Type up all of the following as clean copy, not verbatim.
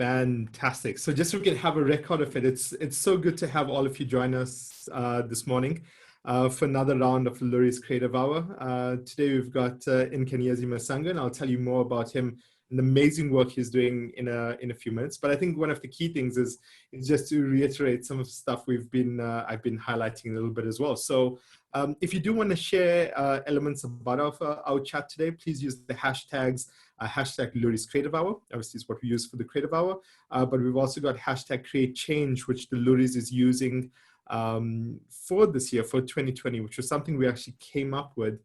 Fantastic. So just so we can have a record of it, it's so good to have all of you join us this morning for another round of Loeries Creative Hour. Today we've got Nkanyezi Masango, and I'll tell you more about him and the amazing work he's doing in a few minutes. But I think one of the key things is just to reiterate some of the stuff I've been highlighting a little bit as well. So if you do want to share elements about our chat today, please use the hashtags. Hashtag Loeries Creative Hour, obviously is what we use for the Creative Hour, but we've also got hashtag Create Change, which the Loeries is using for this year, for 2020, which was something we actually came up with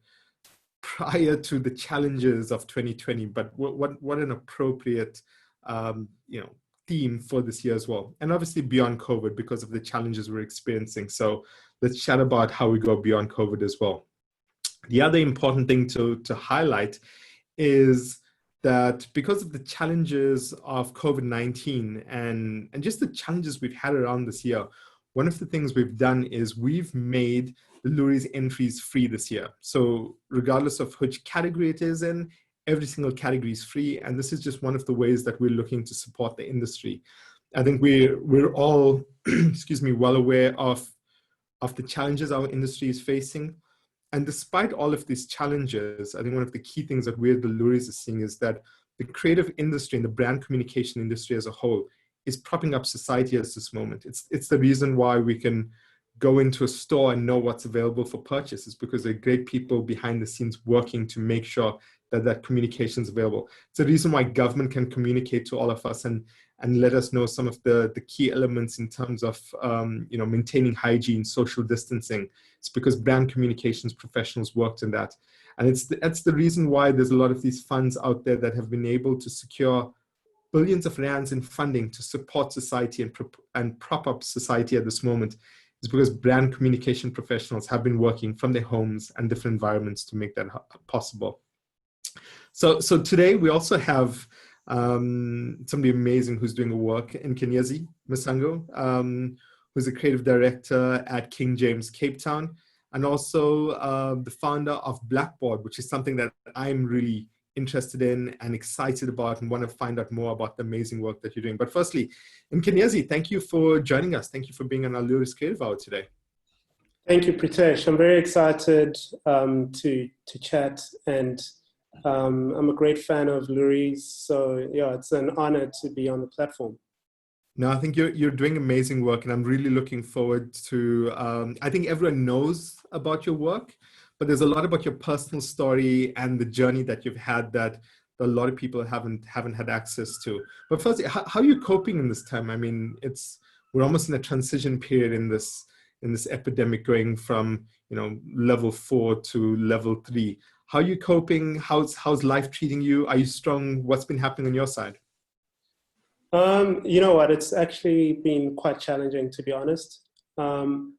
prior to the challenges of 2020. But what an appropriate theme for this year as well, and obviously beyond COVID because of the challenges we're experiencing. So let's chat about how we go beyond COVID as well. The other important thing to highlight is that because of the challenges of COVID-19 and just the challenges we've had around this year, one of the things we've done is we've made the Loeries entries free this year. So regardless of which category it is in, every single category is free. And this is just one of the ways that we're looking to support the industry. I think we're all, excuse me, well aware of the challenges our industry is facing. And despite all of these challenges, I think one of the key things that we're the Loeries is seeing is that the creative industry and the brand communication industry as a whole is propping up society at this moment. It's the reason why we can go into a store and know what's available for purchase. Is because there are great people behind the scenes working to make sure that communication is available. It's the reason why government can communicate to all of us and let us know some of the key elements in terms of maintaining hygiene, social distancing. It's because brand communications professionals worked in that. And that's the reason why there's a lot of these funds out there that have been able to secure billions of rands in funding to support society and prop up society at this moment. Is because brand communication professionals have been working from their homes and different environments to make that possible. So today we also have somebody amazing who's doing a work in Nkanyezi Masango, who's a creative director at King James Cape Town, and also the founder of Blackboard, which is something that I'm really interested in and excited about and want to find out more about the amazing work that you're doing. But firstly, Nkanyezi, thank you for joining us. Thank you for being on our Loeries Creative Hour today. Thank you, Preetesh. I'm very excited to chat, and I'm a great fan of Loeries. So yeah, it's an honor to be on the platform. No, I think you're doing amazing work, and I'm really looking forward to, I think everyone knows about your work, but there's a lot about your personal story and the journey that you've had that a lot of people haven't had access to. But firstly, how are you coping in this time? I mean, we're almost in a transition period in this epidemic, going from level 4 to level 3. How are you coping? How's life treating you? Are you strong? What's been happening on your side? You know what? It's actually been quite challenging, to be honest. In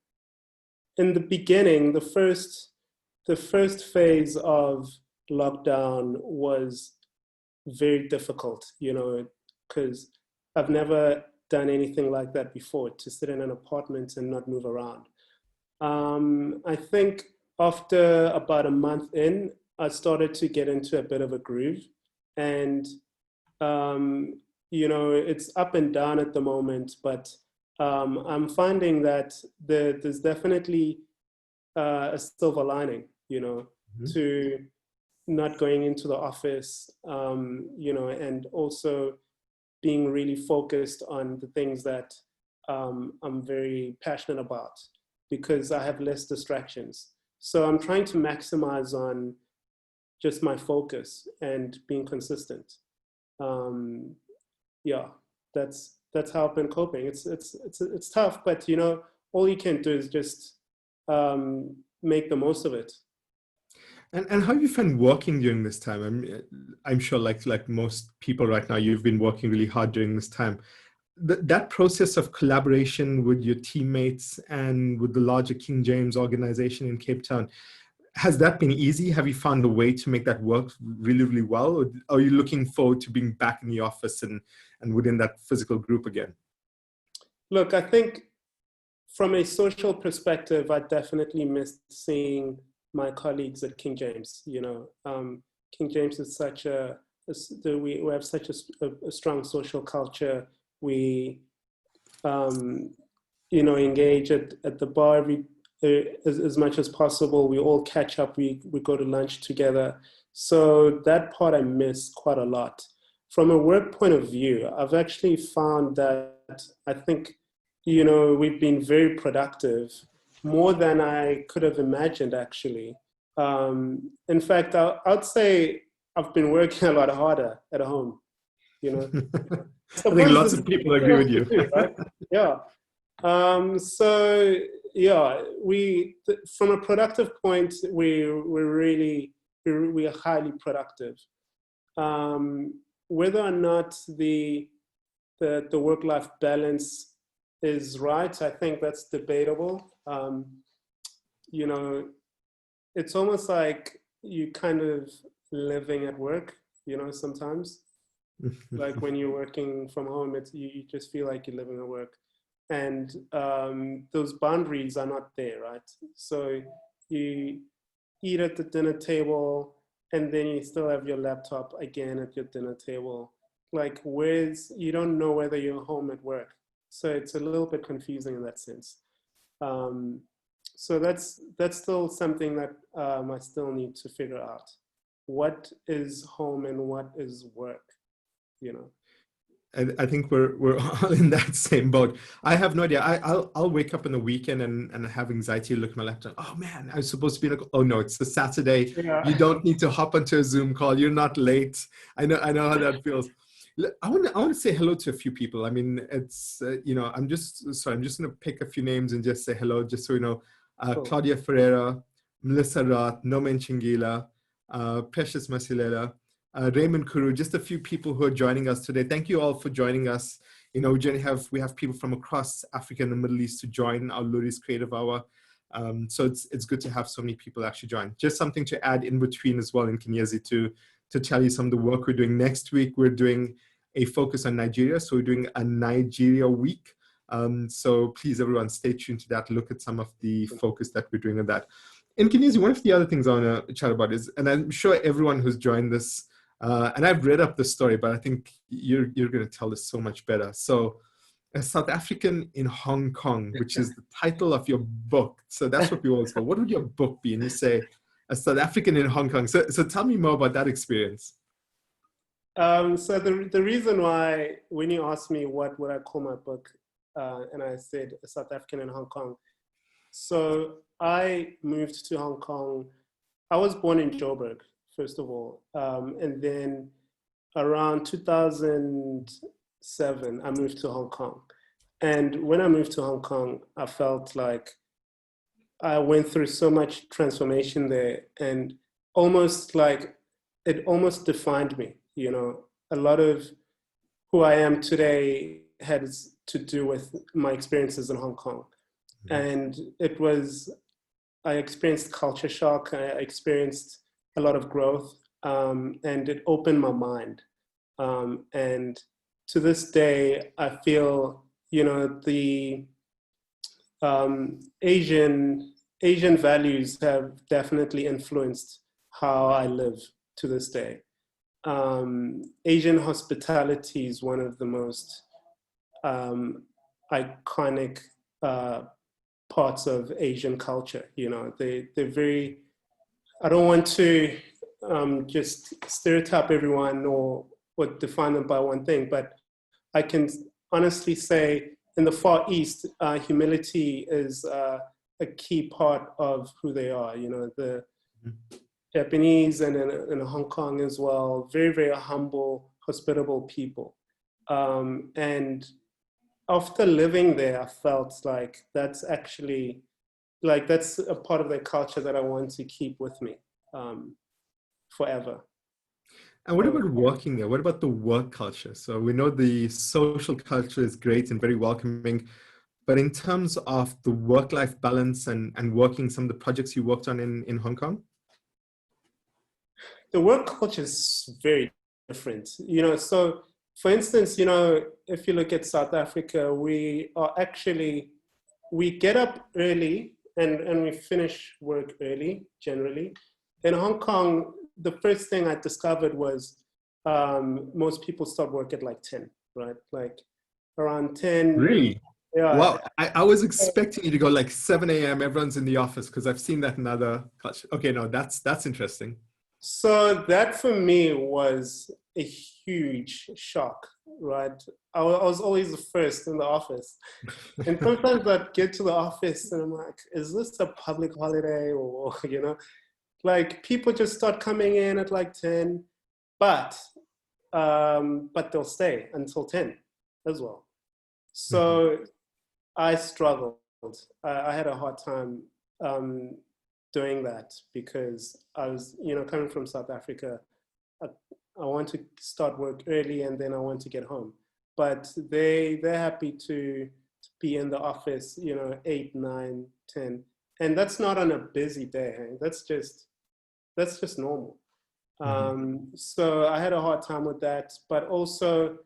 the beginning, the first phase of lockdown was very difficult, because I've never done anything like that before, to sit in an apartment and not move around. I think after about a month in, I started to get into a bit of a groove, and it's up and down at the moment, but I'm finding that there's definitely a silver lining, to not going into the office, and also being really focused on the things that I'm very passionate about, because I have less distractions. So I'm trying to maximize on just my focus and being consistent. Yeah, that's how I've been coping. It's tough, but all you can do is just make the most of it. And how you find working during this time? I'm sure like most people right now, you've been working really hard during this time. That process of collaboration with your teammates and with the larger King James organization in Cape Town, has that been easy? Have you found a way to make that work really, really well? Or are you looking forward to being back in the office and within that physical group again? Look, I think from a social perspective, I definitely missed seeing my colleagues at King James. King James is such a we have such a strong social culture. We, engage at the bar as much as possible. We all catch up. We go to lunch together. So that part I miss quite a lot. From a work point of view, I've actually found that I think, we've been very productive, more than I could have imagined, actually. In fact, I'd say I've been working a lot harder at home, I think lots of people agree with you. Right? Yeah. So yeah, from a productive point, we are highly productive. Whether or not the work-life balance is right, I think that's debatable. It's almost like you kind of living at work, sometimes. Like when you're working from home, you just feel like you're living at work. And those boundaries are not there, right? So you eat at the dinner table, and then you still have your laptop again at your dinner table. Like, you don't know whether you're home at work. So it's a little bit confusing in that sense. So that's still something that I still need to figure out. What is home and what is work, I think we're all in that same boat. I have no idea. I'll wake up on the weekend and have anxiety. Look at my laptop. Oh man, I was supposed to be oh no, it's a Saturday. Yeah. You don't need to hop onto a Zoom call. You're not late. I know how that feels. I want to say hello to a few people. I mean, it's I'm just going to pick a few names and just say hello, just so you know. Cool. Claudia Ferreira, Melissa Rath, Nomen Chingila, Precious Masilela, Raymond Kuru, just a few people who are joining us today. Thank you all for joining us. We have people from across Africa and the Middle East to join our Loeries Creative Hour. So it's good to have so many people actually join. Just something to add in between as well in Nkanyezi to tell you some of the work we're doing. Next week, we're doing a focus on Nigeria. So we're doing a Nigeria week. So please, everyone, stay tuned to that. Look at some of the focus that we're doing on that. In Nkanyezi, one of the other things I want to chat about is, and I'm sure everyone who's joined this, and I've read up the story, but I think you're going to tell this so much better. So, a South African in Hong Kong, which is the title of your book. So that's what we always go. What would your book be? And you say, a South African in Hong Kong. So tell me more about that experience. So the reason why, when you asked me what would I call my book, and I said a South African in Hong Kong. So I moved to Hong Kong. I was born in Joburg, first of all. And then around 2007, I moved to Hong Kong. And when I moved to Hong Kong, I felt like I went through so much transformation there, and it almost defined me. A lot of who I am today has to do with my experiences in Hong Kong. And I experienced culture shock. I experienced a lot of growth, and it opened my mind. And to this day, I feel, the Asian values have definitely influenced how I live to this day. Asian hospitality is one of the most iconic parts of Asian culture. They're very, I don't want to just stereotype everyone or define them by one thing, but I can honestly say in the Far East, humility is a key part of who they are. The Japanese and in Hong Kong as well, very, very humble, hospitable people. And after living there, I felt like that's actually, that's a part of their culture that I want to keep with me forever. And what about working there? What about the work culture? So we know the social culture is great and very welcoming, but in terms of the work-life balance and working some of the projects you worked on in Hong Kong? The work culture is very different. So for instance, if you look at South Africa, we get up early and we finish work early, generally. In Hong Kong, the first thing I discovered was most people start work at like 10, right? Like around 10. Really? Yeah. Wow, I was expecting you to go like 7 a.m. Everyone's in the office because I've seen that in other cultures. Okay, no, that's interesting. So that for me was a huge shock, right? I was always the first in the office. And sometimes I'd get to the office and I'm like, is this a public holiday or, like people just start coming in at like 10, but they'll stay until 10 as well. Mhm. So I struggled. I had a hard time doing that because I was, coming from South Africa. I, I want to start work early and then I want to get home. But they're happy to be in the office, 8, 9, 10. And that's not on a busy day. Hey? That's just normal. Mhm. So I had a hard time with that. But also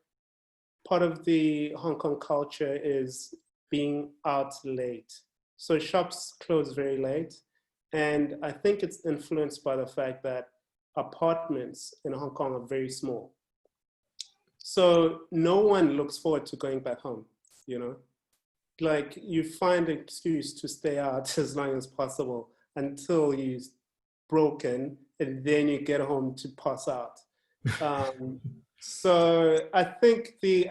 part of the Hong Kong culture is being out late. So shops close very late. And I think it's influenced by the fact that apartments in Hong Kong are very small. So no one looks forward to going back home, you know? Like you find an excuse to stay out as long as possible until you're broken and then you get home to pass out. So I think the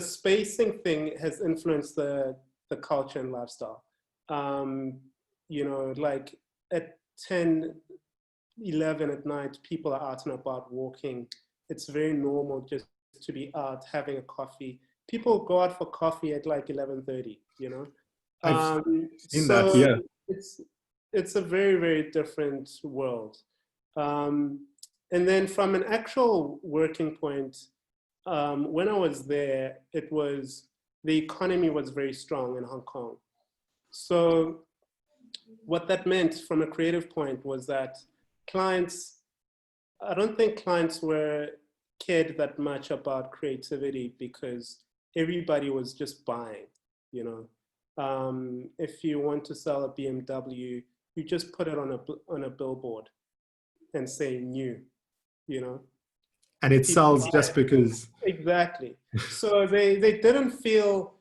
spacing thing has influenced the culture and lifestyle. Like at 10, 11 at night, people are out and about walking. It's very normal just to be out having a coffee. People go out for coffee at like 11:30, I've seen that, So yeah. it's a very, very different world. And then from an actual working point, when I was there, the economy was very strong in Hong Kong. So what that meant from a creative point was that I don't think clients were cared that much about creativity because everybody was just buying, you know. If you want to sell a BMW, you just put it on a billboard and say new, you know. And it People sells buy just it. because. Exactly. So they didn't feel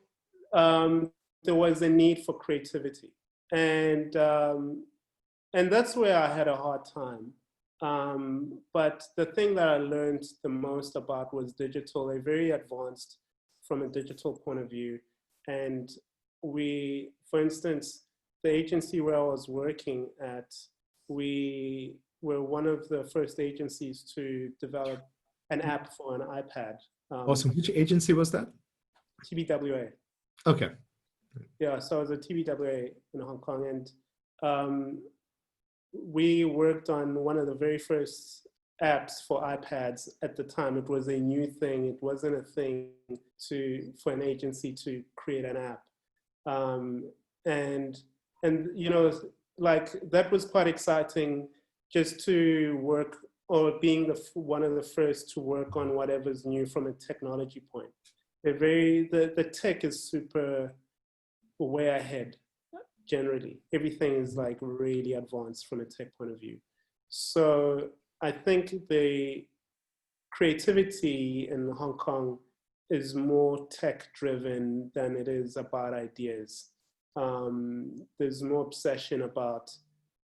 there was a need for creativity. And that's where I had a hard time. But the thing that I learned the most about was digital. They're very advanced from a digital point of view. And for instance, the agency where I was working at, we were one of the first agencies to develop an app for an iPad. Awesome. Which agency was that? TBWA. Okay. Yeah, so I was a TBWA in Hong Kong, and we worked on one of the very first apps for iPads at the time. It was a new thing. It wasn't a thing for an agency to create an app. And like that was quite exciting just to work or being one of the first to work on whatever's new from a technology point. The tech is super way ahead. Generally, everything is like really advanced from a tech point of view. So I think the creativity in Hong Kong is more tech driven than it is about ideas. There's more obsession about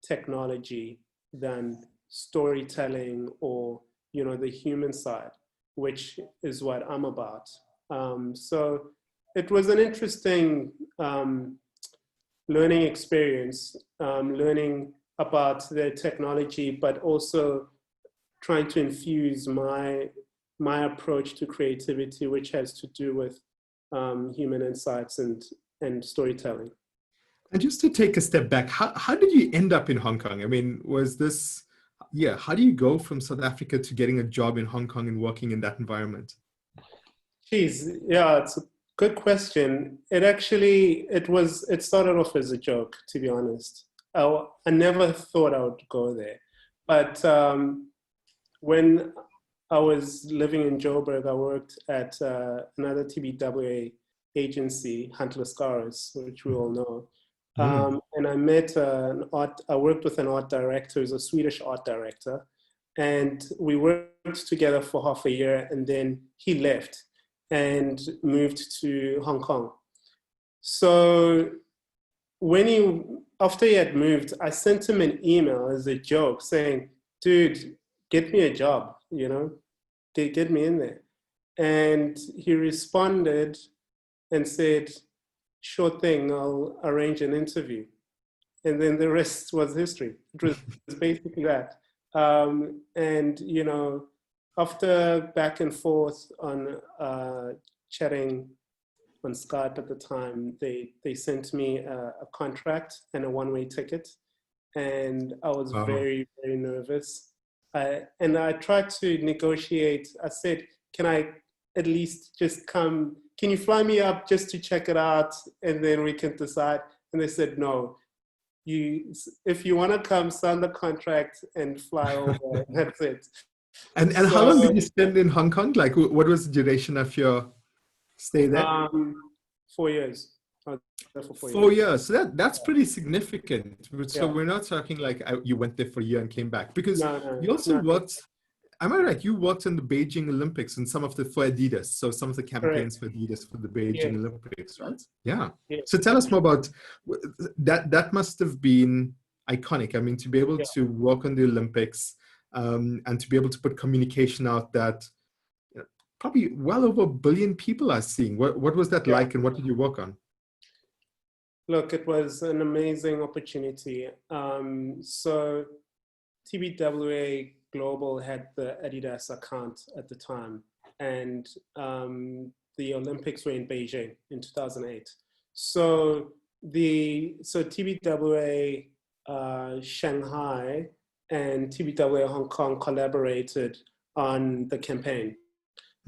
technology than storytelling or the human side, which is what I'm about. So it was an interesting learning experience, learning about the technology, but also trying to infuse my approach to creativity, which has to do with human insights and storytelling. And just to take a step back, how did you end up in Hong Kong? I mean, how do you go from South Africa to getting a job in Hong Kong and working in that environment? Geez, yeah, it's a good question. It started off as a joke, to be honest. I never thought I would go there. But when I was living in Joburg, I worked at another TBWA agency, Hunter Lascaris, which we all know. And I met I worked with an art director, who's a Swedish art director. and we worked together for half a year, and then he left and moved to Hong Kong. So after he had moved, I sent him an email as a joke saying, dude, get me a job, get me in there. And he responded and said, sure thing, I'll arrange an interview. And then the rest was history. It was basically that. And, after back and forth on chatting on Skype at the time, they sent me a contract and a one-way ticket. And I was very, very nervous. And I tried to negotiate. I said, can I at least just come? Can you fly me up just to check it out? And then we can decide. And they said, no. If you want to come, sign the contract and fly over. That's it. And So, how long did you spend in Hong Kong? Like, what was the duration of your stay there? 4 years. I was there for 4 years. So that's pretty significant. So we're not talking like you went there for a year and came back, because you also worked. Am I right? You worked in the Beijing Olympics and for Adidas. So some of the campaigns for Adidas for the Beijing Olympics, right? Yeah. So tell us more about that. That must have been iconic. I mean, to be able to work on the Olympics and to be able to put communication out that probably well over 1 billion people are seeing. What was that like, and what did you work on? Look, it was an amazing opportunity. So TBWA Global had the Adidas account at the time, and the Olympics were in Beijing in 2008. So TBWA Shanghai and TBWA Hong Kong collaborated on the campaign.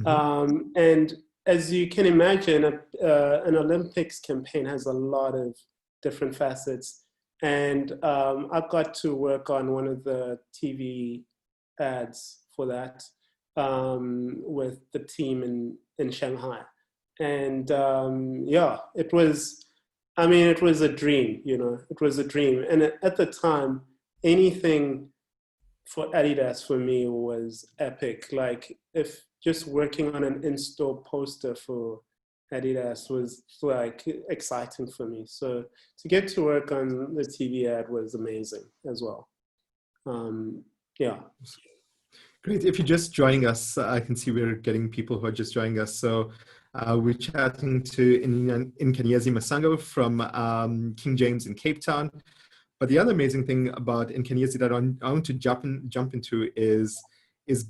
And as you can imagine, an Olympics campaign has a lot of different facets. And I got to work on one of the TV ads for that with the team in Shanghai. And it was a dream, it was a dream. And at the time, anything for Adidas for me was epic. Like, if just working on an in-store poster for Adidas was like exciting for me. So to get to work on the TV ad was amazing as well. Great. If you're just joining us, I can see we're getting people who are just joining us. So we're chatting to Nkanyezi Masango from King James in Cape Town. But the other amazing thing about Nkanyezi that I want to jump into is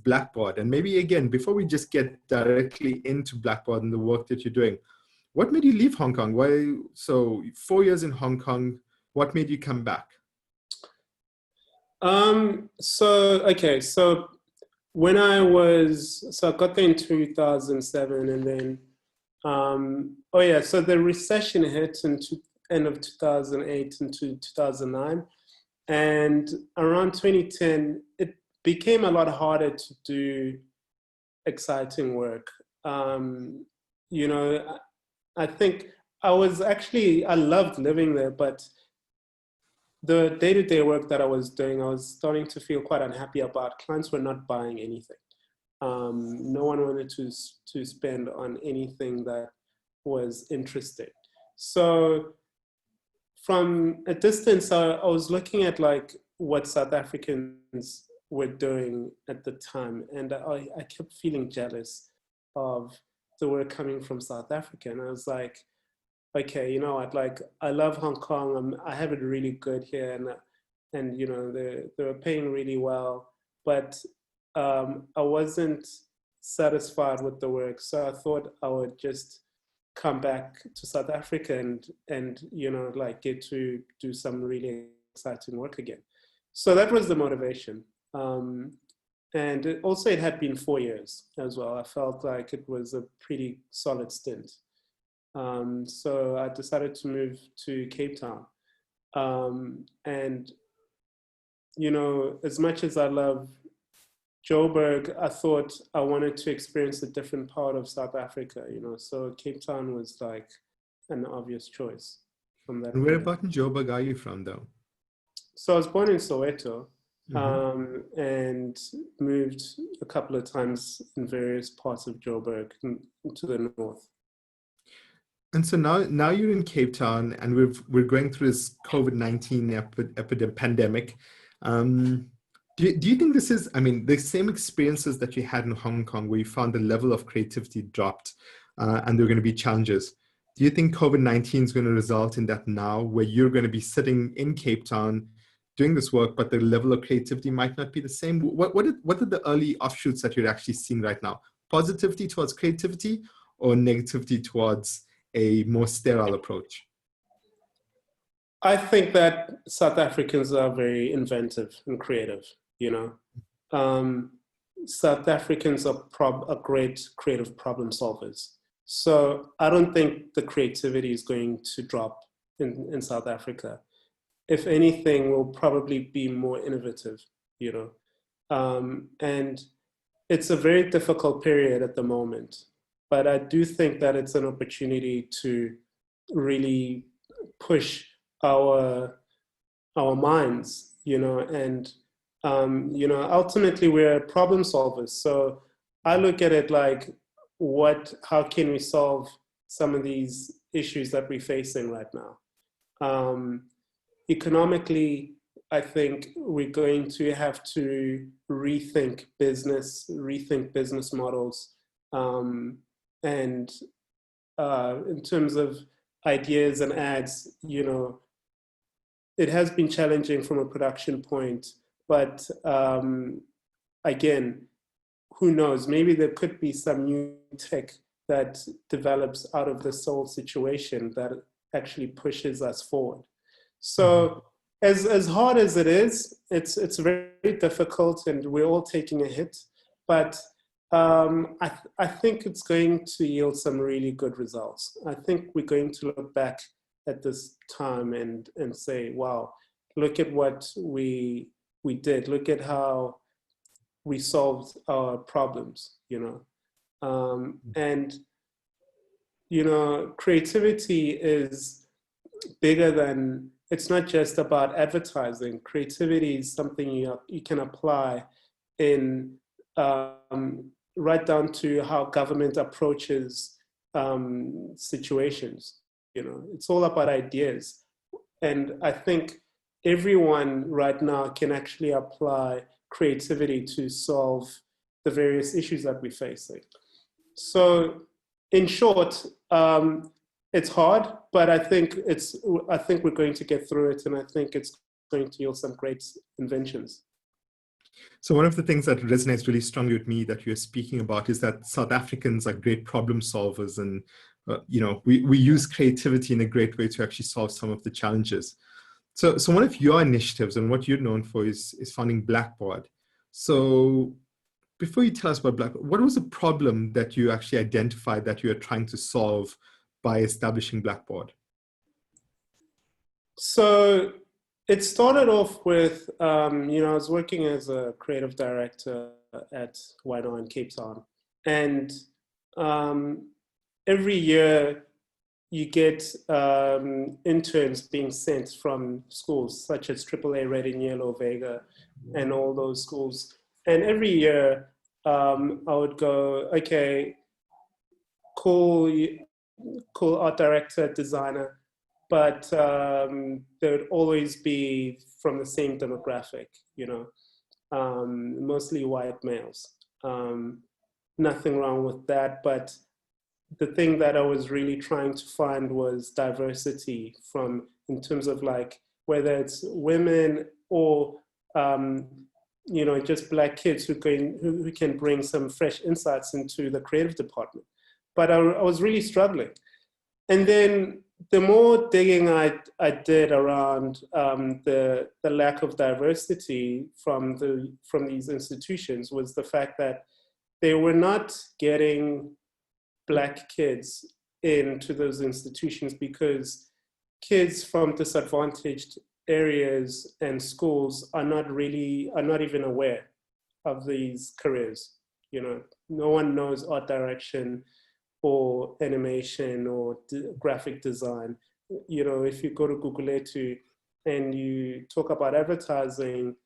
Blackboard. And maybe again, before we just get directly into Blackboard and the work that you're doing, what made you leave Hong Kong? Why? So 4 years in Hong Kong, what made you come back? So when I got there in 2007, and then, so the recession hit in end of 2008 into 2009. And around 2010, it became a lot harder to do exciting work. I think I loved living there, but the day-to-day work that I was doing, I was starting to feel quite unhappy about. Clients were not buying anything. No one wanted to spend on anything that was interesting. So from a distance, I was looking at like what South Africans were doing at the time, and I kept feeling jealous of the work coming from South Africa. And I was like, okay, you know what? Like, I love Hong Kong. I have it really good here, and they're paying really well, but I wasn't satisfied with the work. So I thought I would just come back to South Africa and get to do some really exciting work again. So that was the motivation. And it had been 4 years as well. I felt like it was a pretty solid stint. So I decided to move to Cape Town. And, as much as I love Joburg, I thought I wanted to experience a different part of South Africa, so Cape Town was like an obvious choice from that. And where about in Joburg are you from, though? So I was born in Soweto. and moved a couple of times in various parts of Joburg to the north. And so now you're in Cape Town, and we're going through this COVID-19 pandemic. Do you think this is, I mean, the same experiences that you had in Hong Kong, where you found the level of creativity dropped, and there are going to be challenges? Do you think COVID-19 is going to result in that now, where you're going to be sitting in Cape Town doing this work, but the level of creativity might not be the same? What are the early offshoots that you're actually seeing right now? Positivity towards creativity, or negativity towards a more sterile approach? I think that South Africans are very inventive and creative, you know. South Africans are great creative problem solvers. So I don't think the creativity is going to drop in South Africa. If anything, we'll probably be more innovative, you know. And it's a very difficult period at the moment, but I do think that it's an opportunity to really push our minds, you know, and you know, ultimately we're problem solvers. So I look at it like, how can we solve some of these issues that we're facing right now? Economically, I think we're going to have to rethink business models, and in terms of ideas and ads, you know, it has been challenging from a production point, but again, who knows, maybe there could be some new tech that develops out of this whole situation that actually pushes us forward. So as hard as it is, it's very difficult, and we're all taking a hit, but I think it's going to yield some really good results. I think we're going to look back at this time and say, wow, look at what we did. Look at how we solved our problems, you know. And, you know, creativity is bigger than, it's not just about advertising. Creativity is something you can apply in right down to how government approaches situations. You know, it's all about ideas. And I think everyone right now can actually apply creativity to solve the various issues that we're facing. So in short, it's hard, but I think we're going to get through it, and I think it's going to yield some great inventions. So one of the things that resonates really strongly with me that you're speaking about is that South Africans are great problem solvers, and you know, we use creativity in a great way to actually solve some of the challenges. So one of your initiatives and what you're known for is founding Blackboard. So before you tell us about Blackboard, what was the problem that you actually identified that you are trying to solve by establishing Blackboard? So it started off with, you know, I was working as a creative director at YNR in Cape Town. And every year you get interns being sent from schools such as AAA Red and Yellow, Vega, and all those schools. And every year I would go, okay, cool art director, designer, but they would always be from the same demographic, you know, mostly white males. Nothing wrong with that, but the thing that I was really trying to find was diversity in terms of like, whether it's women or, you know, just Black kids who can bring some fresh insights into the creative department. But I was really struggling. And then the more digging I did around the lack of diversity from these institutions was the fact that they were not getting Black kids into those institutions because kids from disadvantaged areas and schools are not even aware of these careers. You know, no one knows art direction or animation or graphic design. You know, if you go to Google and you talk about advertising,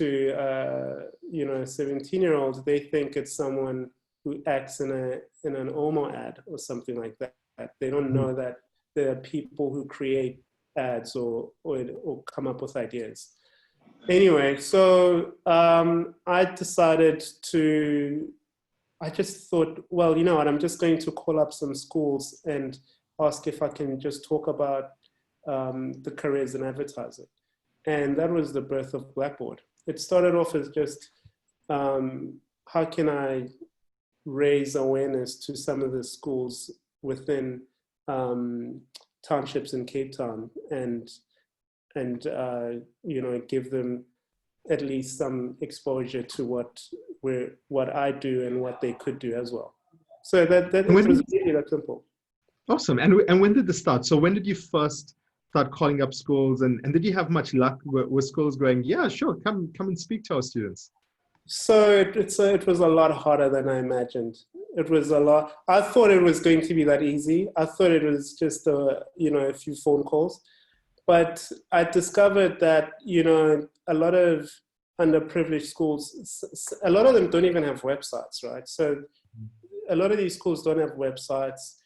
you know, a 17-year-old, they think it's someone who acts in an Omo ad or something like that. They don't know that there are people who create ads or come up with ideas. Anyway, so I decided I just thought, well, you know what, I'm just going to call up some schools and ask if I can just talk about the careers in advertising. And that was the birth of Blackboard. It started off as just, how can I raise awareness to some of the schools within townships in Cape Town and you know, give them at least some exposure to what I do and what they could do as well. So that it was really that simple. Awesome. And when did this start? So when did you first start calling up schools, and did you have much luck with schools going, yeah, sure, come and speak to our students? So it was a lot harder than I imagined. It was a lot. I thought it was going to be that easy. I thought it was just you know, a few phone calls. But I discovered that, you know, a lot of underprivileged schools, a lot of them don't even have websites, right? So a lot of these schools don't have websites.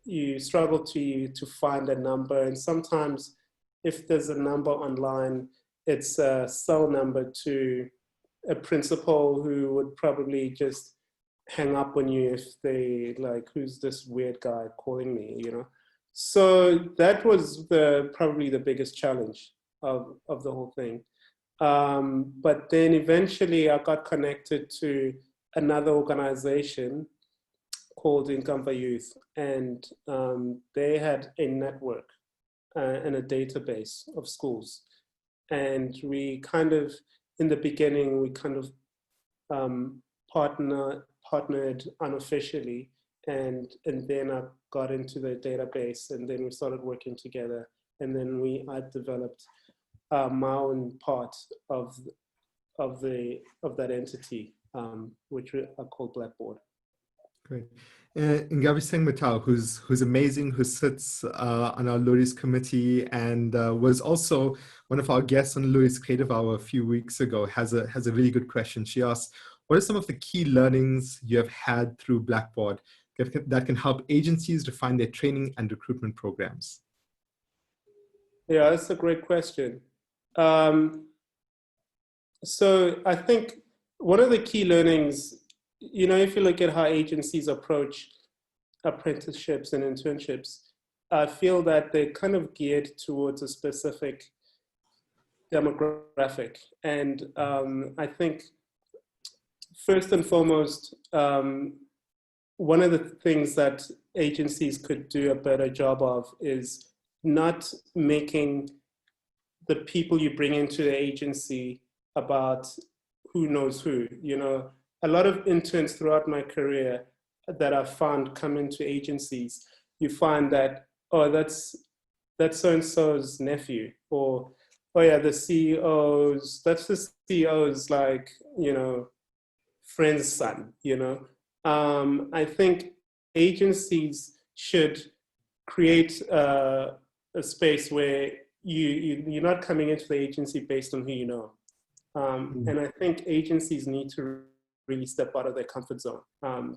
You struggle to find a number. And sometimes if there's a number online, it's a cell number to a principal who would probably just hang up on you if they like, who's this weird guy calling me, you know? So that was probably the biggest challenge of the whole thing. But then eventually I got connected to another organization called Nkanyezi Youth, and they had a network and a database of schools. And we kind of, in the beginning, we kind of partnered unofficially, and then I got into the database, and then we started working together, and then I developed my own part of that entity, which I call Blackboard. Great. Nkanyezi Masango, who's amazing, who sits on our Loeries committee and was also one of our guests on Loeries Creative Hour a few weeks ago, has a really good question. She asked, what are some of the key learnings you have had through Blackboard that can help agencies refine their training and recruitment programs? Yeah, that's a great question. So I think one of the key learnings, you know, if you look at how agencies approach apprenticeships and internships, I feel that they're kind of geared towards a specific demographic. And I think first and foremost, one of the things that agencies could do a better job of is not making the people you bring into the agency about who knows who. You know, a lot of interns throughout my career that I've found come into agencies, you find that, oh, that's so-and-so's nephew, or, oh yeah, that's the CEO's, like, you know, friend's son, you know. I think agencies should create a space where you're not coming into the agency based on who you know. And I think agencies need to really step out of their comfort zone,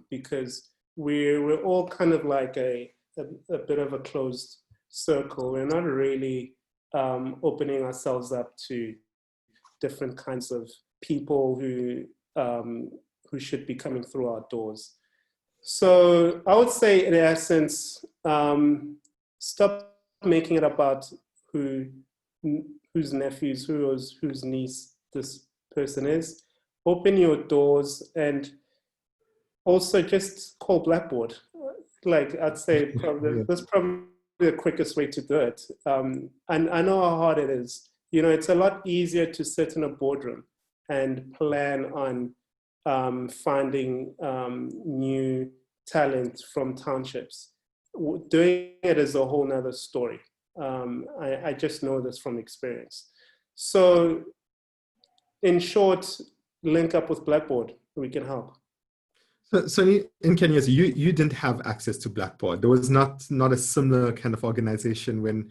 because we're all kind of like a bit of a closed circle. We're not really opening ourselves up to different kinds of people who should be coming through our doors. So I would say, in essence, stop making it about whose nephews, whose niece this person is. Open your doors, and also just call Blackboard. Like, I'd say that's probably the quickest way to do it. And I know how hard it is. You know, it's a lot easier to sit in a boardroom and plan on finding new talent from townships. Doing it is a whole nother story. I just know this from experience. So in short, link up with Blackboard. We can help. So in Kenya, you didn't have access to Blackboard. There was not a similar kind of organization when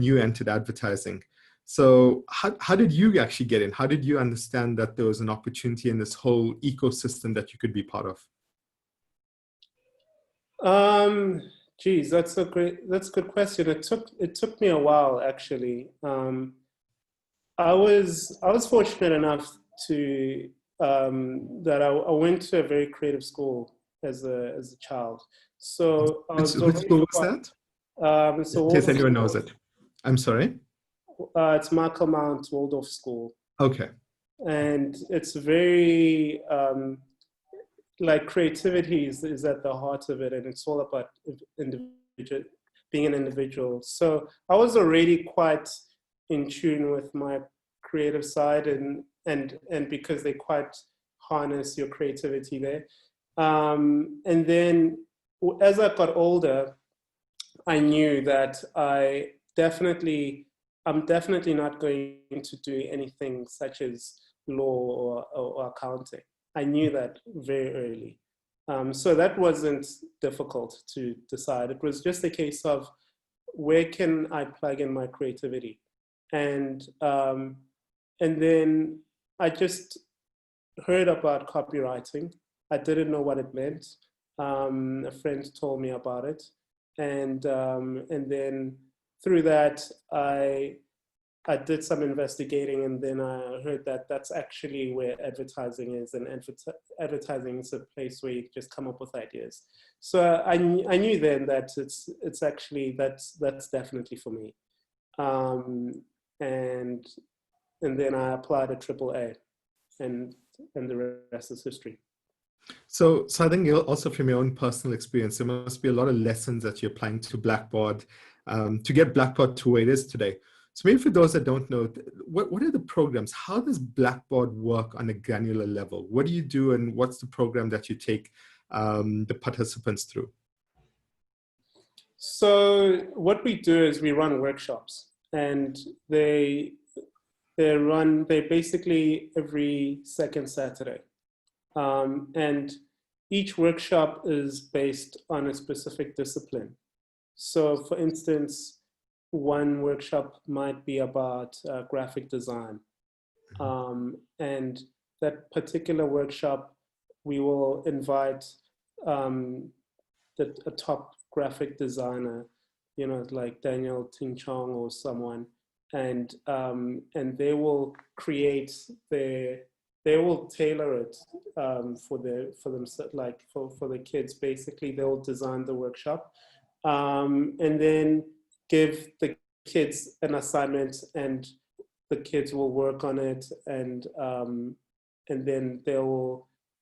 you entered advertising. So how did you actually get in? How did you understand that there was an opportunity in this whole ecosystem that you could be part of? Geez, that's a good question. It took me a while actually. I was fortunate enough to that I went to a very creative school as a child. So I was Which already school was quite, that? so In case Waldorf anyone knows School. it. I'm sorry. It's Michael Mount Waldorf School, Okay. and it's very like creativity is at the heart of it, and it's all about individual, being an individual. So I was already quite in tune with my creative side, and because they quite harness your creativity there. And then as I got older, I knew that I'm definitely not going to do anything such as law or accounting. I knew that very early. So that wasn't difficult to decide. It was just a case of where can I plug in my creativity? And then I just heard about copywriting. I didn't know what it meant. A friend told me about it, and then through that I did some investigating, and then I heard that that's actually where advertising is, and advertising is a place where you just come up with ideas. So I knew then that it's actually that's definitely for me, and then I applied at AAA, and the rest is history. So I think also from your own personal experience, there must be a lot of lessons that you're applying to Blackboard to get Blackboard to where it is today. So maybe for those that don't know, what are the programs? How does Blackboard work on a granular level? What do you do, and what's the program that you take the participants through? So what we do is we run workshops, and they basically every second Saturday. And each workshop is based on a specific discipline. So for instance, one workshop might be about graphic design. And that particular workshop, we will invite a top graphic designer, like Daniel Ting Chong or someone, and they will create they will tailor it for them, like for the kids. Basically, they will design the workshop, and then give the kids an assignment, and the kids will work on it, and then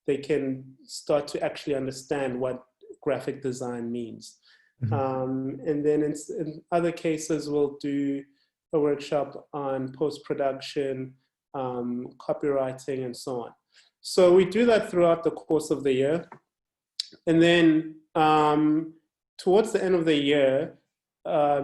they can start to actually understand what graphic design means. And then in other cases, we'll do a workshop on post-production, copywriting, and so on. So we do that throughout the course of the year. And then towards the end of the year,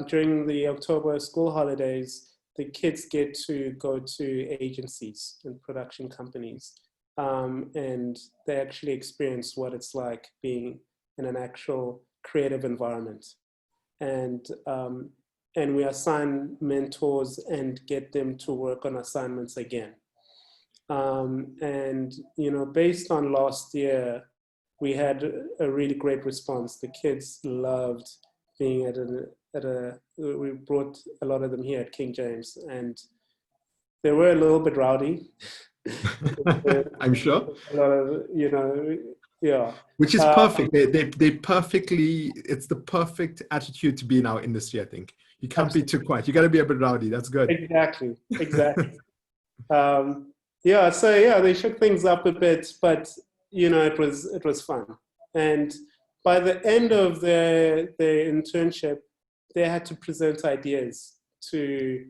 during the October school holidays, the kids get to go to agencies and production companies. And they actually experience what it's like being in an actual creative environment. And we assign mentors and get them to work on assignments again. And based on last year, we had a really great response. The kids loved being we brought a lot of them here at King James, and they were a little bit rowdy. I'm sure. A lot of, yeah. Which is perfect. They perfectly, it's the perfect attitude to be in our industry, I think. You can't be too quiet. You got to be a bit rowdy. That's good. Exactly. Yeah, so yeah, they shook things up a bit, but it was fun. And by the end of their internship, they had to present ideas to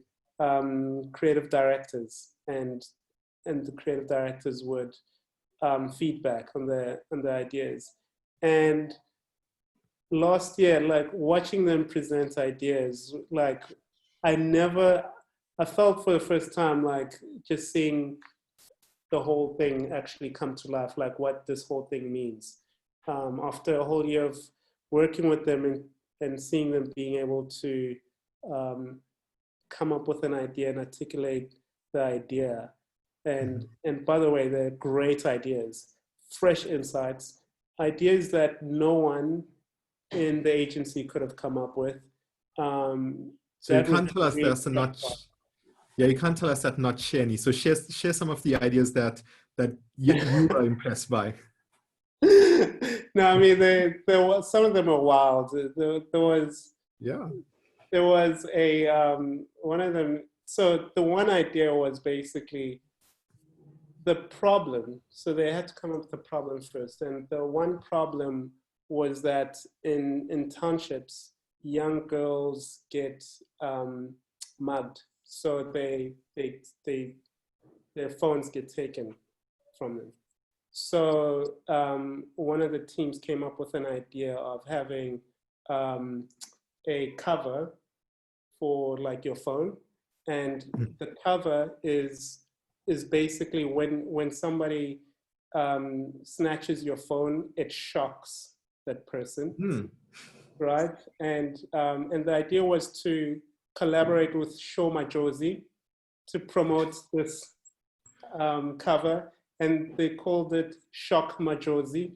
creative directors, and the creative directors would feedback on the ideas. And last year, like watching them present ideas, like I felt for the first time, like just seeing the whole thing actually come to life, like what this whole thing means. After a whole year of working with them and seeing them being able to come up with an idea and articulate the idea. And by the way, they're great ideas, fresh insights, ideas that no one in the agency could have come up with. So you can't tell us there's a not. Yeah, you can't tell us that not share any. So share some of the ideas that you are impressed by. No, I mean there was, some of them are wild. There was a one of them. So the one idea was basically the problem. So they had to come up with the problem first, and the one problem was that in townships, young girls get mugged. So their phones get taken from them. So one of the teams came up with an idea of having a cover for like your phone, and the cover is basically when somebody snatches your phone, it shocks that person, right? And the idea was to collaborate with Show Majozi to promote this cover, and they called it Shock Majozi.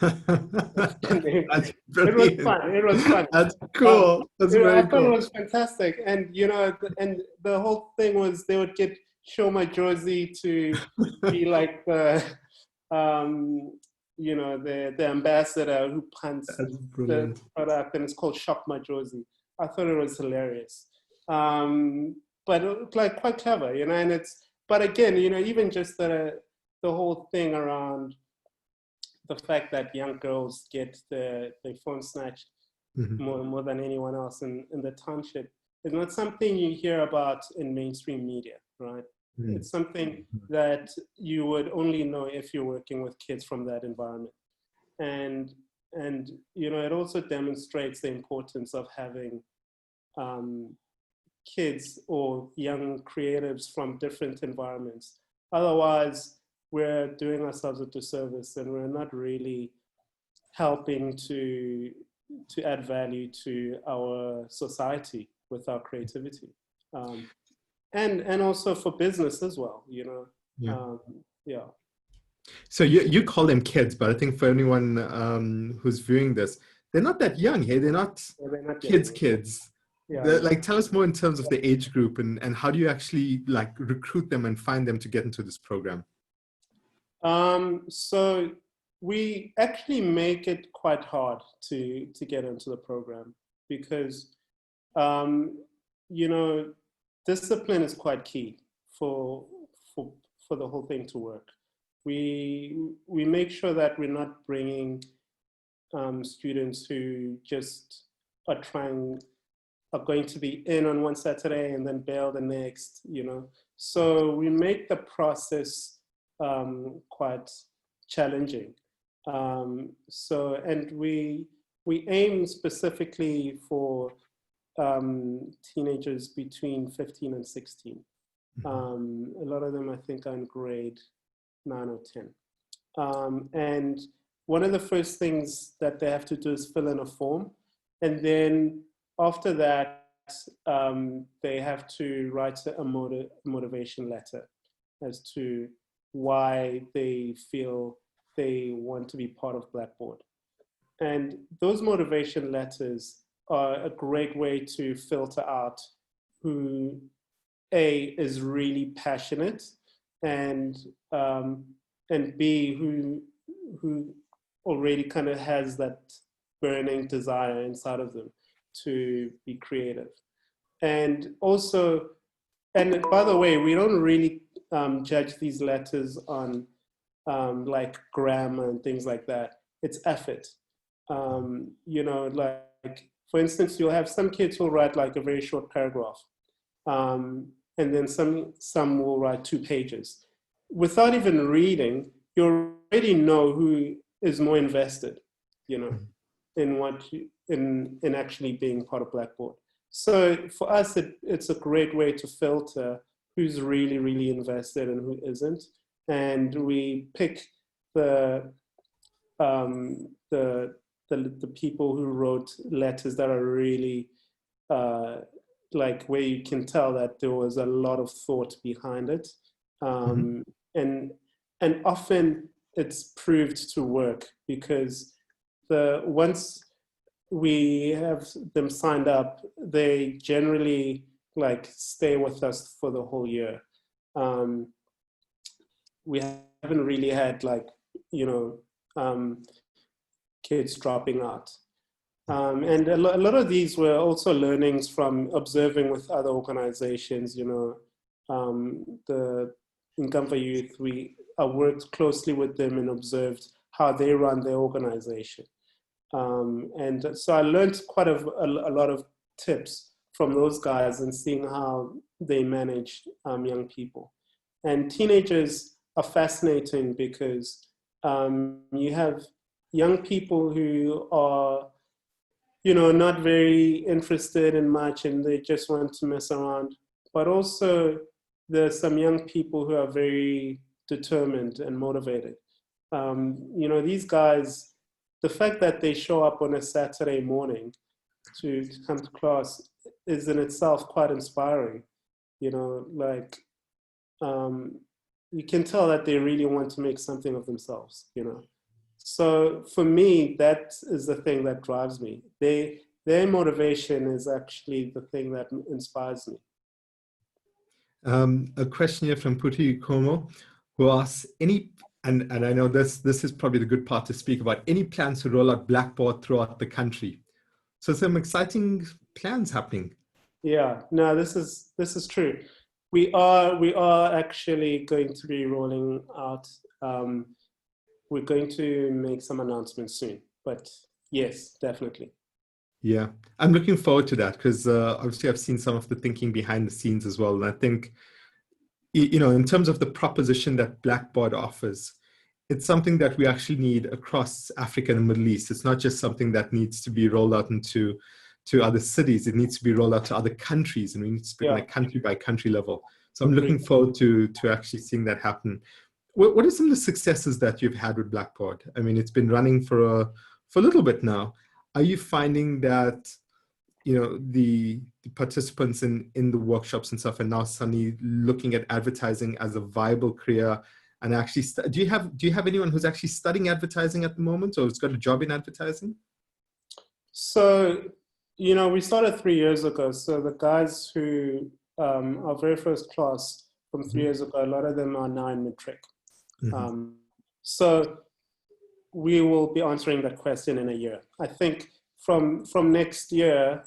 That's it was fun. It was fun. That's cool. That's very cool. It was fantastic, and and the whole thing was they would get Show Majozi to be like the the ambassador who punts the product, and it's called Shock Majozi. I thought it was hilarious, but it was like quite clever, and but again, even just the whole thing around the fact that young girls get their phone snatched more than anyone else in the township is not something you hear about in mainstream media, right? It's something that you would only know if you're working with kids from that environment. And it also demonstrates the importance of having kids or young creatives from different environments. Otherwise, we're doing ourselves a disservice, and we're not really helping to add value to our society with our creativity. And also for business as well, Yeah. So you call them kids, but I think for anyone who's viewing this, they're not that young, hey? They're not kids. Yeah. Like, tell us more in terms of the age group, and how do you actually like recruit them and find them to get into this program? So we actually make it quite hard to get into the program because, discipline is quite key for the whole thing to work. We make sure that we're not bringing students who just are going to be in on one Saturday and then bail the next, So we make the process quite challenging. And we aim specifically for teenagers between 15 and 16. A lot of them, I think, are in grade 9 or 10. And one of the first things that they have to do is fill in a form. And then after that, they have to write a motivation letter as to why they feel they want to be part of Blackboard. And those motivation letters are a great way to filter out who A, is really passionate, and B, who already kind of has that burning desire inside of them to be creative. And also, and by the way, we don't really judge these letters on like grammar and things like that. It's effort. Like, for instance, you'll have some kids who'll write like a very short paragraph. And then some will write 2 pages. Without even reading, you already know who is more invested, in actually being part of Blackboard. So for us, it's a great way to filter who's really, really invested and who isn't. And we pick the people who wrote letters that are really like where you can tell that there was a lot of thought behind it. And often it's proved to work because once we have them signed up, they generally like stay with us for the whole year. We haven't really had like, kids dropping out. And a lot of these were also learnings from observing with other organizations, the Nkanyezi Youth, I worked closely with them and observed how they run their organization. And so I learned quite a lot of tips from those guys and seeing how they manage young people. And teenagers are fascinating because you have young people who are, not very interested in much and they just want to mess around. But also there's some young people who are very determined and motivated. These guys, the fact that they show up on a Saturday morning to come to class is in itself quite inspiring. You can tell that they really want to make something of themselves, So for me, that is the thing that drives me. Their motivation is actually the thing that inspires me. A question here from Puti Como, who asks, and I know this is probably the good part to speak about, any plans to roll out Blackboard throughout the country? So some exciting plans happening. Yeah, no, this is true. We are actually going to be rolling out. We're going to make some announcements soon, but yes, definitely. Yeah, I'm looking forward to that because obviously I've seen some of the thinking behind the scenes as well. And I think, in terms of the proposition that Blackboard offers, it's something that we actually need across Africa and the Middle East. It's not just something that needs to be rolled out to other cities. It needs to be rolled out to other countries, and we need to speak on a country by country level. So I'm looking forward to actually seeing that happen. What are some of the successes that you've had with Blackboard? I mean, it's been running for a little bit now. Are you finding that, the participants in the workshops and stuff are now suddenly looking at advertising as a viable career? And actually, do you have anyone who's actually studying advertising at the moment, or has got a job in advertising? So, we started 3 years ago. So the guys who our very first class from 3 years ago, a lot of them are now in matric. So we will be answering that question in a year. I think from next year,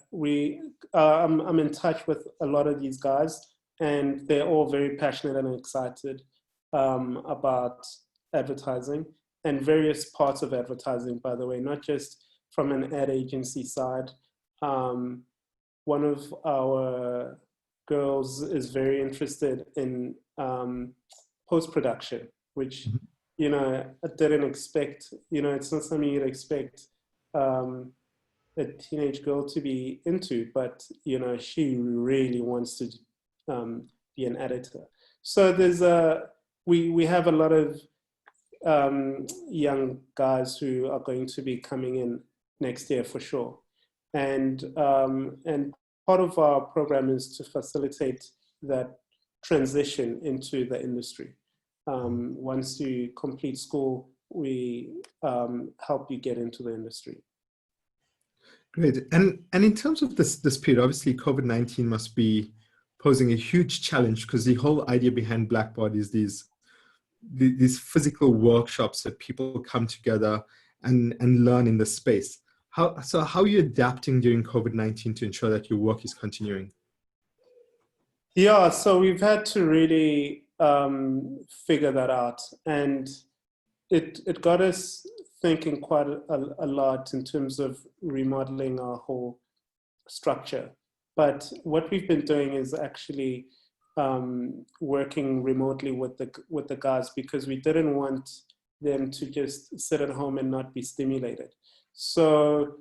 I'm in touch with a lot of these guys, and they're all very passionate and excited about advertising and various parts of advertising, by the way, not just from an ad agency side. One of our girls is very interested in post-production, which, I didn't expect. It's not something you'd expect a teenage girl to be into, but, she really wants to be an editor. So there's we have a lot of young guys who are going to be coming in next year for sure. And part of our program is to facilitate that transition into the industry. Once you complete school, we help you get into the industry. Great. And in terms of this period, obviously COVID-19 must be posing a huge challenge because the whole idea behind Blackboard is these physical workshops that people come together and learn in the space. How are you adapting during COVID-19 to ensure that your work is continuing? Yeah, so we've had to really figure that out, and it got us thinking quite a lot in terms of remodeling our whole structure. But what we've been doing is actually working remotely with the guys, because we didn't want them to just sit at home and not be stimulated. So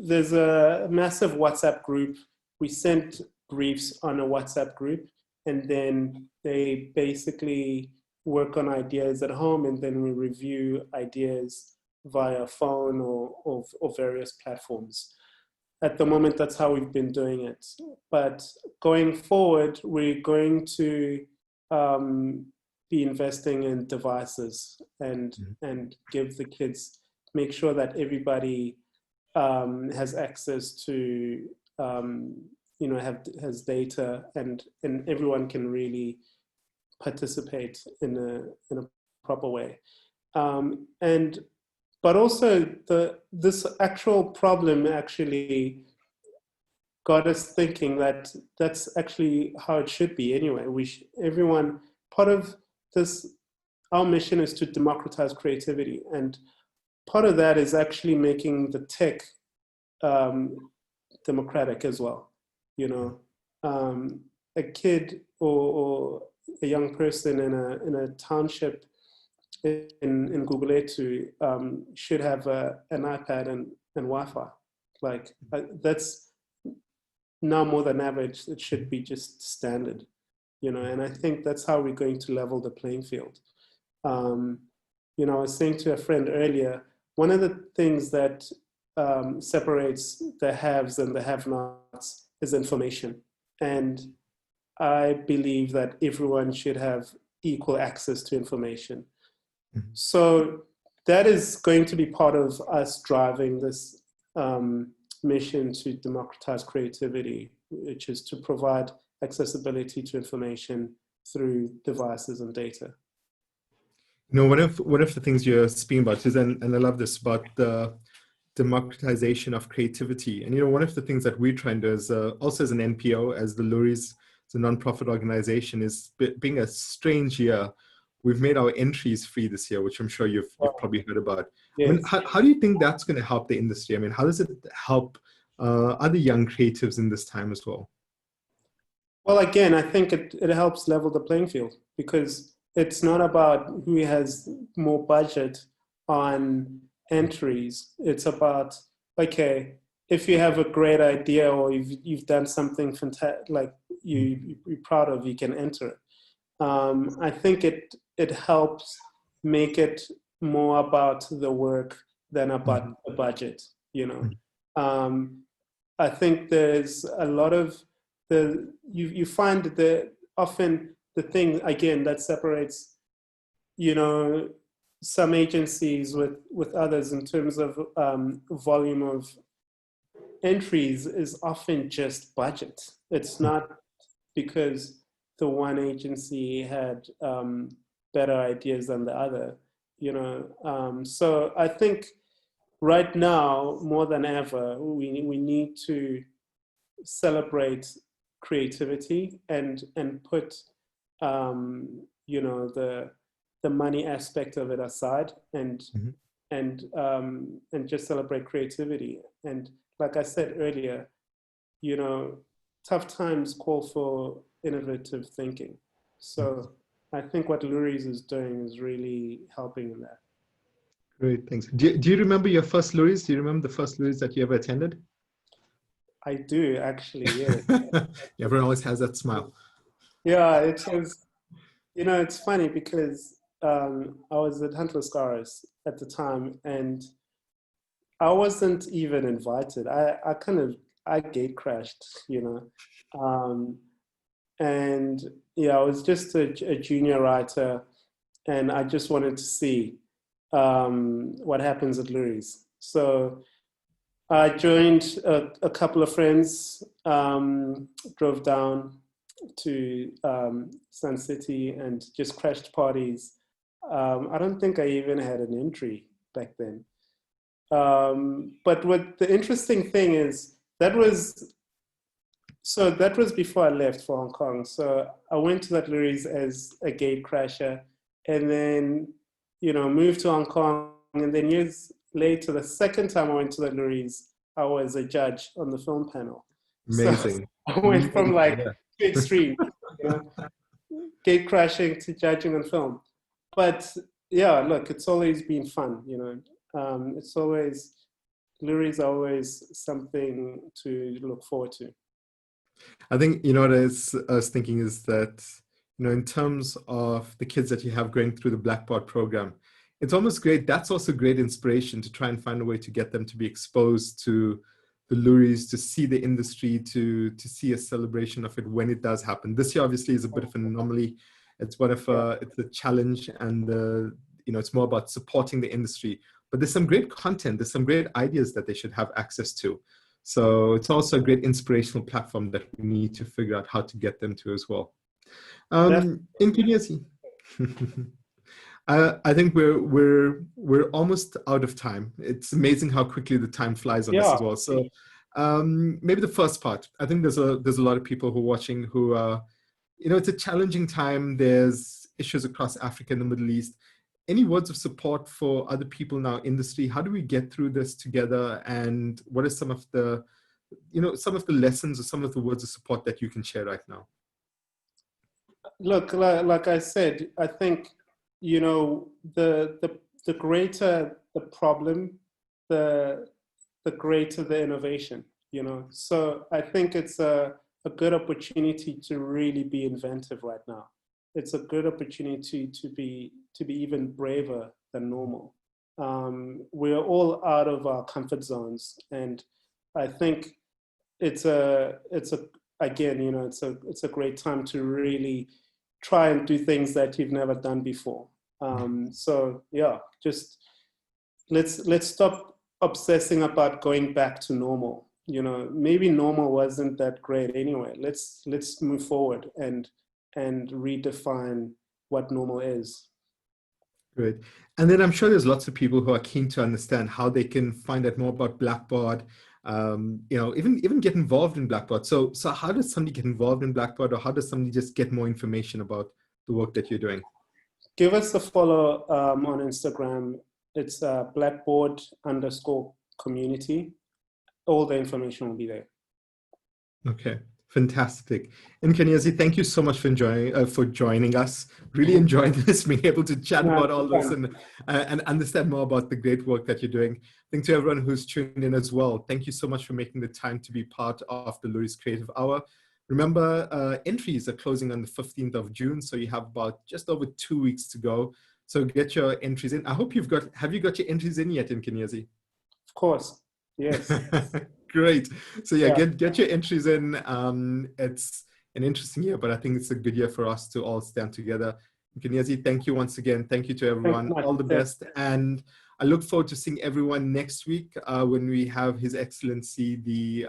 there's a massive WhatsApp group. We sent briefs on a WhatsApp group, and then they basically work on ideas at home, and then we review ideas via phone or various platforms. at the moment, that's how we've been doing it. But going forward, we're going to be investing in devices and give the kids, make sure that everybody has access to, has data, and everyone can really participate in a proper way. But also this actual problem actually got us thinking that that's actually how it should be anyway. Everyone, part of this, our mission is to democratize creativity, and part of that is actually making the tech democratic as well. A kid or a young person in a township in Guguletu should have an iPad and Wi-Fi. Like that's now more than average. It should be just standard, and I think that's how we're going to level the playing field. I was saying to a friend earlier, one of the things that separates the haves and the have-nots is information. And I believe that everyone should have equal access to information. So that is going to be part of us driving this mission to democratize creativity, which is to provide accessibility to information through devices and data. One of the things you're speaking about is, and I love this, about the democratization of creativity. And one of the things that we're trying to do is also as an NPO, as the Loeries, as a nonprofit organization, is being a strange year. We've made our entries free this year, which I'm sure you've probably heard about. Yes. I mean, how do you think that's going to help the industry? I mean, how does it help other young creatives in this time as well? Well, again, I think it helps level the playing field, because it's not about who has more budget on entries. It's about, okay, if you have a great idea or you've done something fantastic, like you're proud of, you can enter it. I think it helps make it more about the work than about the budget, I think there's a lot of you find that often the thing, again, that separates, some agencies with others in terms of volume of entries is often just budget. It's not because the one agency had better ideas than the other, So I think right now, more than ever, we need to celebrate creativity and put, the money aspect of it aside and just celebrate creativity. And like I said earlier, tough times call for innovative thinking. So I think what Loeries is doing is really helping in that. Great, thanks. Do you remember your first Loeries? Do you remember the first Loeries that you ever attended? I do, actually, yeah. Everyone always has that smile. Yeah, it was, it's funny because I was at Huntless Scars at the time, and I wasn't even invited. I gate crashed, and yeah, I was just a junior writer, and I just wanted to see what happens at Loeries. So I joined a couple of friends, drove down to Sun City and just crashed parties. I don't think I even had an entry back then. But what the interesting thing is, that was before I left for Hong Kong. So I went to that Loeries as a gate crasher, and then, moved to Hong Kong. And then years later, the second time I went to the Loeries, I was a judge on the film panel. Amazing. So I went from two extremes, gate crashing to judging on film. But yeah, look, it's always been fun, it's always, Loeries are always something to look forward to. I think, what I was thinking is that, in terms of the kids that you have going through the Blackboard program, it's almost great. That's also great inspiration to try and find a way to get them to be exposed to the Loeries, to see the industry, to see a celebration of it when it does happen. This year, obviously, is a bit of an anomaly. It's it's a challenge, and it's more about supporting the industry. But there's some great content. There's some great ideas that they should have access to. So it's also a great inspirational platform that we need to figure out how to get them to as well. Nkanyezi. I think we're almost out of time. It's amazing how quickly the time flies on this as well. So maybe the first part. I think there's a lot of people who are watching who it's a challenging time. There's issues across Africa and the Middle East. Any words of support for other people in our industry? How do we get through this together? And what are some of the lessons or some of the words of support that you can share right now? Look, like I said, I think, the greater the problem, the greater the innovation, So I think it's a good opportunity to really be inventive right now. It's a good opportunity to be even braver than normal. We're all out of our comfort zones, and I think it's a great time to really try and do things that you've never done before. So yeah, just let's stop obsessing about going back to normal. Maybe normal wasn't that great anyway. Let's move forward and redefine what normal is. Great. And then I'm sure there's lots of people who are keen to understand how they can find out more about Blackboard, even get involved in Blackboard. So how does somebody get involved in Blackboard, or how does somebody just get more information about the work that you're doing? Give us a follow on Instagram. It's Blackboard_community. All the information will be there. Okay. Fantastic. Nkanyezi, thank you so much for joining us. Really enjoyed this, being able to chat about all this and understand more about the great work that you're doing. Thanks to everyone who's tuned in as well. Thank you so much for making the time to be part of the Loeries Creative Hour. Remember, entries are closing on the 15th of June, so you have about just over 2 weeks to go. So get your entries in. I hope have you got your entries in yet, Nkanyezi? Of course, yes. Great. So yeah, get your entries in. It's an interesting year, but I think it's a good year for us to all stand together. Nkanyezi, thank you once again. Thank you to everyone. All the best. And I look forward to seeing everyone next week when we have His Excellency, the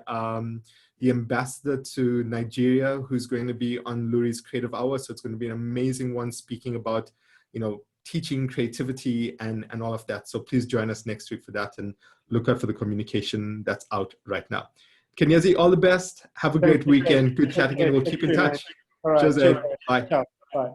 ambassador to Nigeria, who's going to be on Loeries Creative Hour. So it's going to be an amazing one, speaking about, teaching creativity and all of that. So please join us next week for that, and look out for the communication that's out right now. Nkanyezi, all the best. Have a great weekend. Good chatting, and we'll keep in touch. All right. Cheers. Bye. Ciao. Bye.